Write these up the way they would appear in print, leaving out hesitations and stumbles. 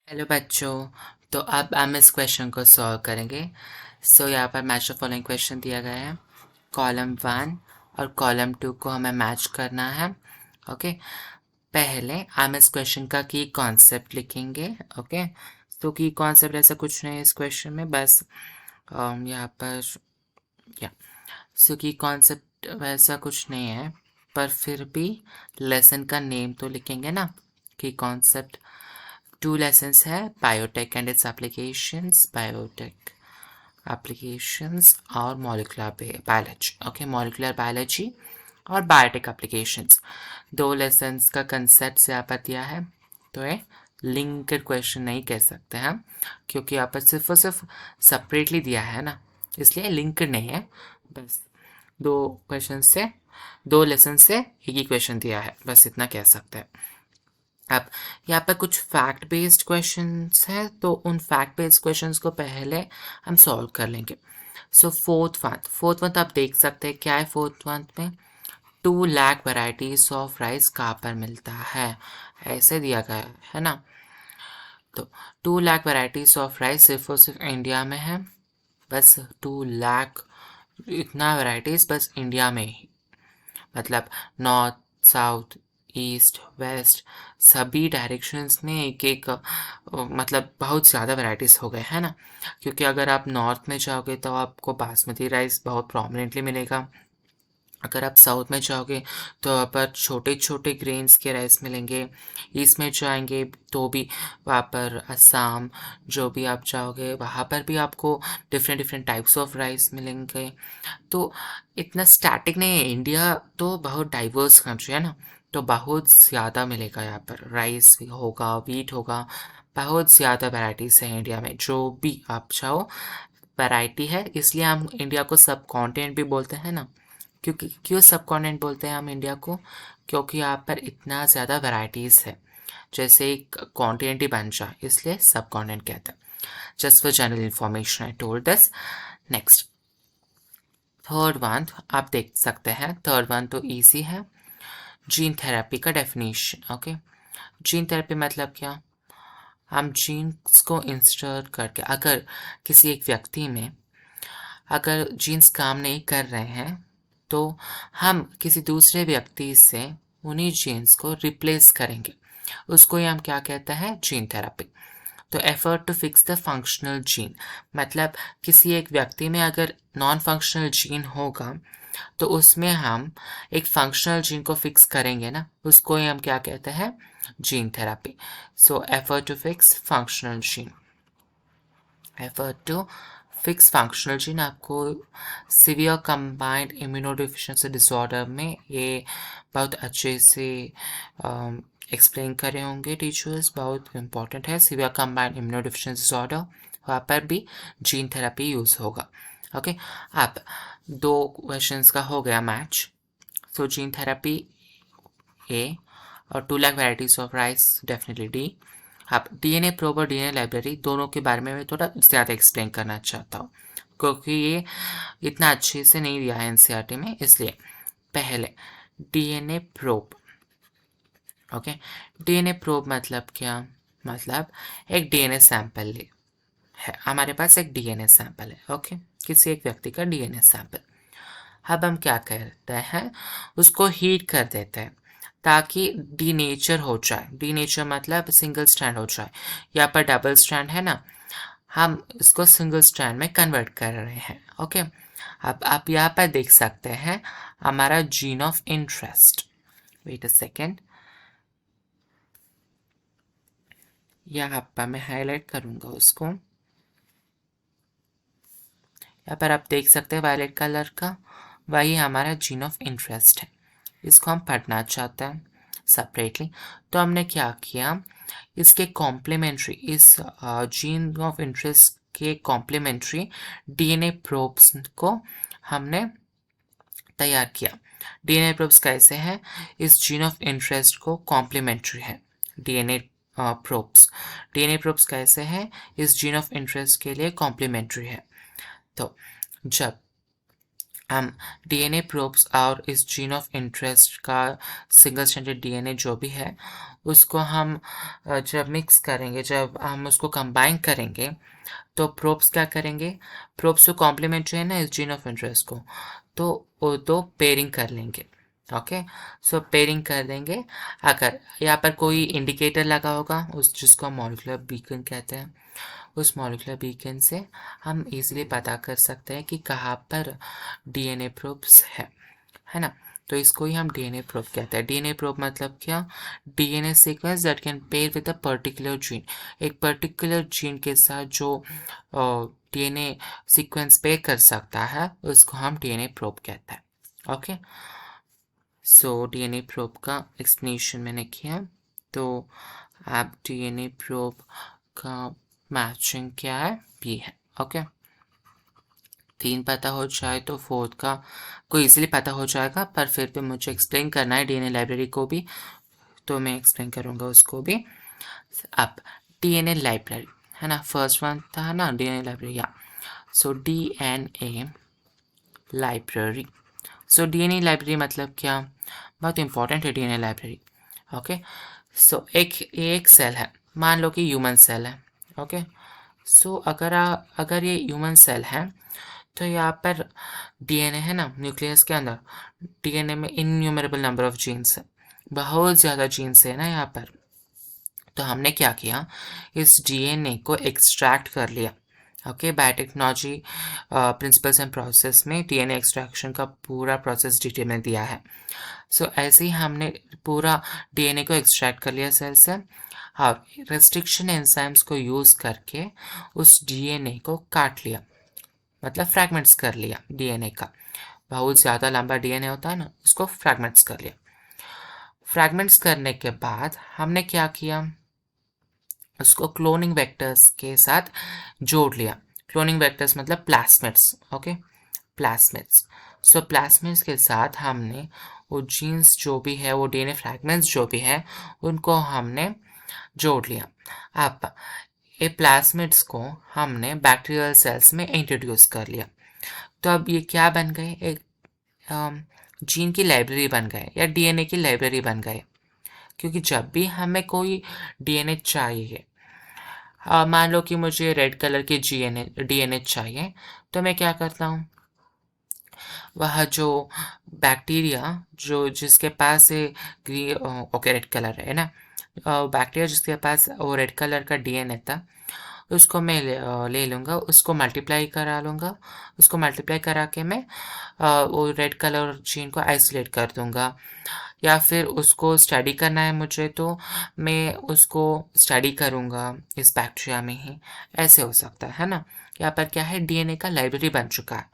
Hello बच्चों। तो अब हम इस क्वेश्चन को सॉल्व करेंगे। यहाँ पर मैच द फॉलोइंग क्वेश्चन दिया गया है। कॉलम 1 और कॉलम 2 को हमें मैच करना है। ओके, पहले हम इस क्वेश्चन का की कॉन्सेप्ट लिखेंगे। ओके, तो की कॉन्सेप्ट ऐसा कुछ नहीं है इस क्वेश्चन में, बस यहाँ पर या की कॉन्सेप्ट वैसा कुछ नहीं है, पर फिर भी लेसन का नेम तो लिखेंगे ना। की कॉन्सेप्ट 2 लेसन्स है, biotech and its applications, biotech applications और molecular biology. Okay, molecular biology और बायोटेक एप्लीकेशंस 2 लेसन्स का कंसेप्ट से यहाँ पर दिया है। तो ये लिंक्ड क्वेश्चन नहीं कह सकते हम, क्योंकि यहाँ पर सिर्फ और सिर्फ सेपरेटली दिया है ना, इसलिए लिंक्ड नहीं है। बस 2 क्वेश्चन से 2 लेसन से एक ही क्वेश्चन दिया है, बस इतना कह सकते हैं। अब यहाँ पर कुछ फैक्ट बेस्ड क्वेश्चंस हैं, तो उन फैक्ट बेस्ड क्वेश्चंस को पहले हम सॉल्व कर लेंगे। फोर्थ वन आप देख सकते हैं क्या है। फोर्थ वन में 2 लाख वैरायटीज ऑफ राइस कहाँ पर मिलता है, ऐसे दिया गया है ना। तो 2 लाख वैरायटीज ऑफ राइस सिर्फ और सिर्फ इंडिया में है, बस 2 लाख इतना वैरायटीज बस इंडिया में ही, मतलब नॉर्थ साउथ ईस्ट वेस्ट सभी डायरेक्शंस में एक एक मतलब बहुत ज़्यादा वैरायटीज़ हो गए हैं ना। क्योंकि अगर आप नॉर्थ में जाओगे तो आपको बासमती राइस बहुत प्रोमिनेंटली मिलेगा, अगर आप साउथ में जाओगे तो वहाँ पर छोटे छोटे ग्रेन्स के राइस मिलेंगे, ईस्ट में जाएंगे तो भी वहाँ पर असम जो भी आप जाओगे वहाँ पर भी आपको different different types of rice मिलेंगे। तो इतना स्टैटिक नहीं है, इंडिया तो बहुत डाइवर्स कंट्री है ना, तो बहुत ज़्यादा मिलेगा यहाँ पर। राइस होगा, वीट होगा, बहुत ज़्यादा वैराइटीज़ है इंडिया में, जो भी आप चाहो वैरायटी है। इसलिए हम इंडिया को सब कॉन्टिनेंट भी बोलते हैं ना। क्योंकि क्यों सब कॉन्टिनेंट बोलते हैं हम इंडिया को, क्योंकि यहाँ पर इतना ज़्यादा वैराइटीज़ है, जैसे एक कॉन्टिनेंट ही बन जाए, इसलिए सब कॉन्टिनेंट कहते हैं। Just for general information I told this. Next third one आप देख सकते हैं, थर्ड वन तो इजी है। जीन थेरेपी का डेफिनेशन। ओके, जीन थेरेपी मतलब क्या, हम जीन्स को इंस्टॉल करके अगर किसी एक व्यक्ति में अगर जीन्स काम नहीं कर रहे हैं तो हम किसी दूसरे व्यक्ति से उन्हीं जीन्स को रिप्लेस करेंगे, उसको ही हम क्या कहते हैं, जीन थेरेपी। तो effort to fix the functional gene, मतलब किसी एक व्यक्ति में अगर नॉन फंक्शनल जीन होगा तो उसमें हम एक फंक्शनल जीन को फिक्स करेंगे ना, उसको ही हम क्या कहते हैं, gene therapy. So effort to fix functional gene, effort to fix functional gene. आपको सीवियर कंबाइंड इम्यूनोडिफिशियंसी डिसऑर्डर में ये बहुत अच्छे से एक्सप्लेन करे होंगे टीचर्स, बहुत इंपॉर्टेंट है। सीवियर कंबाइंड इम्यूनोडिफिशियंसी डिसऑर्डर, वहाँ पर भी जीन थेरेपी यूज़ होगा। ओके, अब 2 क्वेश्चंस का हो गया मैच। सो जीन थेरेपी ए और 2 lakh varieties of rice definitely D. अब डीएनए प्रोब और डीएनए लाइब्रेरी दोनों के बारे में मैं थोड़ा ज़्यादा एक्सप्लेन करना चाहता हूँ, क्योंकि ये इतना अच्छे से नहीं दिया है एनसीईआरटी में, इसलिए पहले DNA probe. Okay, DNA probe मतलब क्या, मतलब एक डीएनए सैंपल है, हमारे पास एक डीएनए सैंपल है। ओके, किसी एक व्यक्ति का डीएनए सैंपल। अब हम क्या करते हैं, उसको हीट कर देते हैं ताकि डीनेचर हो जाए। डीनेचर मतलब सिंगल स्ट्रैंड हो जाए, यहाँ पर डबल स्ट्रैंड है ना, हम इसको सिंगल स्ट्रैंड में कन्वर्ट कर रहे हैं। ओके, अब आप यहाँ पर देख सकते हैं हमारा gene of interest. Wait a second, यहाँ पर मैं हाईलाइट करूँगा उसको। यहाँ पर आप देख सकते हैं वायलेट कलर का, वही हमारा जीन ऑफ इंटरेस्ट है। इसको हम पढ़ना चाहते हैं सेपरेटली, तो हमने क्या किया, इसके कॉम्प्लीमेंट्री, इस जीन ऑफ इंटरेस्ट के कॉम्प्लीमेंट्री डीएनए प्रोब्स को हमने तैयार किया। डीएनए प्रोब्स कैसे हैं, इस जीन ऑफ इंटरेस्ट को कॉम्प्लीमेंट्री है डीएनए प्रोब्स। डीएनए प्रोब्स कैसे हैं, इस जीन ऑफ इंटरेस्ट के लिए कॉम्प्लीमेंट्री है। तो जब हम डीएनए प्रोब्स और इस जीन ऑफ इंटरेस्ट का सिंगल स्ट्रैंडेड डीएनए जो भी है उसको हम जब मिक्स करेंगे, जब हम उसको कंबाइन करेंगे, तो प्रोब्स क्या करेंगे, प्रोब्स को कॉम्प्लीमेंट्री है ना इस जीन ऑफ इंटरेस्ट को, तो वो दो पेयरिंग कर लेंगे। ओके, सो पेयरिंग कर देंगे। अगर यहाँ पर कोई इंडिकेटर लगा होगा उस जिसको हम मॉलिक्यूलर बीकन कहते हैं, उस मॉलिक्यूलर बीकन से हम इजीली पता कर सकते हैं कि कहाँ पर डीएनए प्रोब्स है ना। तो इसको ही हम डीएनए प्रोब कहते हैं। डीएनए प्रोब मतलब क्या, DNA sequence that can pair with a particular gene, एक पर्टिकुलर जीन के साथ जो डीएनए सीक्वेंस पेयर कर सकता है उसको हम डीएनए प्रोब कहते हैं। ओके, सो डीएनए प्रोब का एक्सप्लेनेशन मैंने किया। तो आप डीएनए प्रोब का मैचिंग क्या है, बी है। ओके, 3 पता हो जाए तो 4th का को इजीली पता हो जाएगा, पर फिर भी मुझे एक्सप्लेन करना है डीएनए लाइब्रेरी को भी, तो मैं एक्सप्लेन करूँगा उसको भी। अब डीएनए लाइब्रेरी है ना, फर्स्ट वन था ना डीएनए लाइब्रेरी, या so DNA library. So DNA library मतलब क्या, बहुत इंपॉर्टेंट है डीएनए लाइब्रेरी। ओके, सो एक सेल है, मान लो कि ह्यूमन सेल है। ओके, सो अगर ये ह्यूमन सेल है तो यहाँ पर डीएनए है ना, न्यूक्लियस के अंदर डीएनए में इनन्यूमरेबल नंबर ऑफ जीन्स है, बहुत ज़्यादा जीन्स है ना यहाँ पर। तो हमने क्या किया, इस डीएनए को एक्सट्रैक्ट कर लिया। Okay, biotechnology principles and process में डीएनए एक्सट्रैक्शन का पूरा प्रोसेस डिटेल में दिया है। सो ऐसे ही हमने पूरा डीएनए को एक्सट्रैक्ट कर लिया सेल से, और रेस्ट्रिक्शन एंजाइम्स को यूज़ करके उस डीएनए को काट लिया, मतलब फ्रैगमेंट्स कर लिया डीएनए का। बहुत ज़्यादा लंबा डीएनए होता है ना, उसको फ्रैगमेंट्स कर लिया। फ्रैगमेंट्स करने के बाद हमने क्या किया, उसको क्लोनिंग वेक्टर्स के साथ जोड़ लिया। क्लोनिंग वेक्टर्स मतलब प्लास्मिड्स। ओके, प्लास्मिड्स। सो प्लास्मिड्स के साथ हमने वो जीन्स जो भी है, वो डीएनए फ्रैगमेंट्स जो भी है, उनको हमने जोड़ लिया। अब ये प्लास्मिड्स को हमने बैक्टीरियल सेल्स में इंट्रोड्यूस कर लिया। तो अब ये क्या बन गए, एक जीन की लाइब्रेरी बन गए या डीएनए की लाइब्रेरी बन गए। क्योंकि जब भी हमें कोई डीएनए चाहिए, मान लो कि मुझे रेड कलर की डीएनए चाहिए, तो मैं क्या करता हूँ, वह जो बैक्टीरिया जो जिसके पास ओके रेड कलर है ना, बैक्टीरिया जिसके पास वो रेड कलर का डीएनए था, उसको मैं ले लूँगा, उसको मल्टीप्लाई करा लूँगा। उसको मल्टीप्लाई करा के मैं वो रेड कलर जीन को आइसोलेट कर दूँगा। या फिर उसको स्टडी करना है मुझे, तो मैं उसको स्टडी करूँगा इस बैक्टीरिया में ही। ऐसे हो सकता है ना। यहाँ पर क्या है, डीएनए का लाइब्रेरी बन चुका है।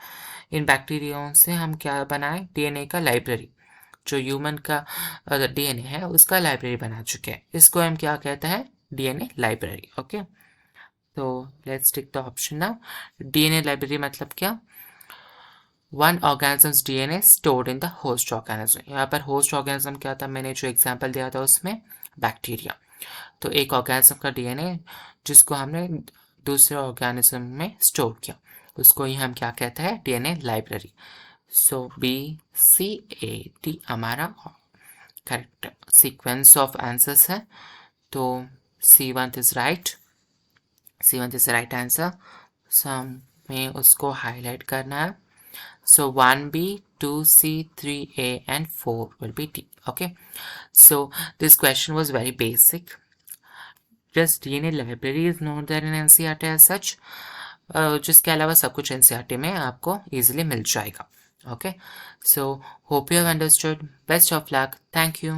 इन बैक्टीरियाओं से हम क्या बनाए, डीएनए का लाइब्रेरी, जो ह्यूमन का डीएनए है उसका लाइब्रेरी बना चुके हैं। इसको हम क्या कहते हैं, डीएनए लाइब्रेरी। ओके, तो let's tick the option now. DNA library मतलब क्या, one organisms DNA stored in the host organism. यहाँ पर होस्ट ऑर्गेनिज्म क्या था, मैंने जो एग्जांपल दिया था उसमें बैक्टीरिया। तो एक ऑर्गेनिज्म का डीएनए जिसको हमने दूसरे ऑर्गेनिज्म में स्टोर किया, उसको ही हम क्या कहते हैं, डीएनए लाइब्रेरी। सो BCAD हमारा करेक्ट सीक्वेंस ऑफ आंसर्स है। तो C1 is right, C1 is right answer. So हमें उसको हाईलाइट करना है। So 1B, 2C, 3A and 4 will be D. Okay. So this question was very basic. Just DNA library is not there in NCERT as such. जिसके अलावा सब कुछ NCERT में आपको easily मिल जाएगा. Okay. So hope you have understood. Best of luck. Thank you.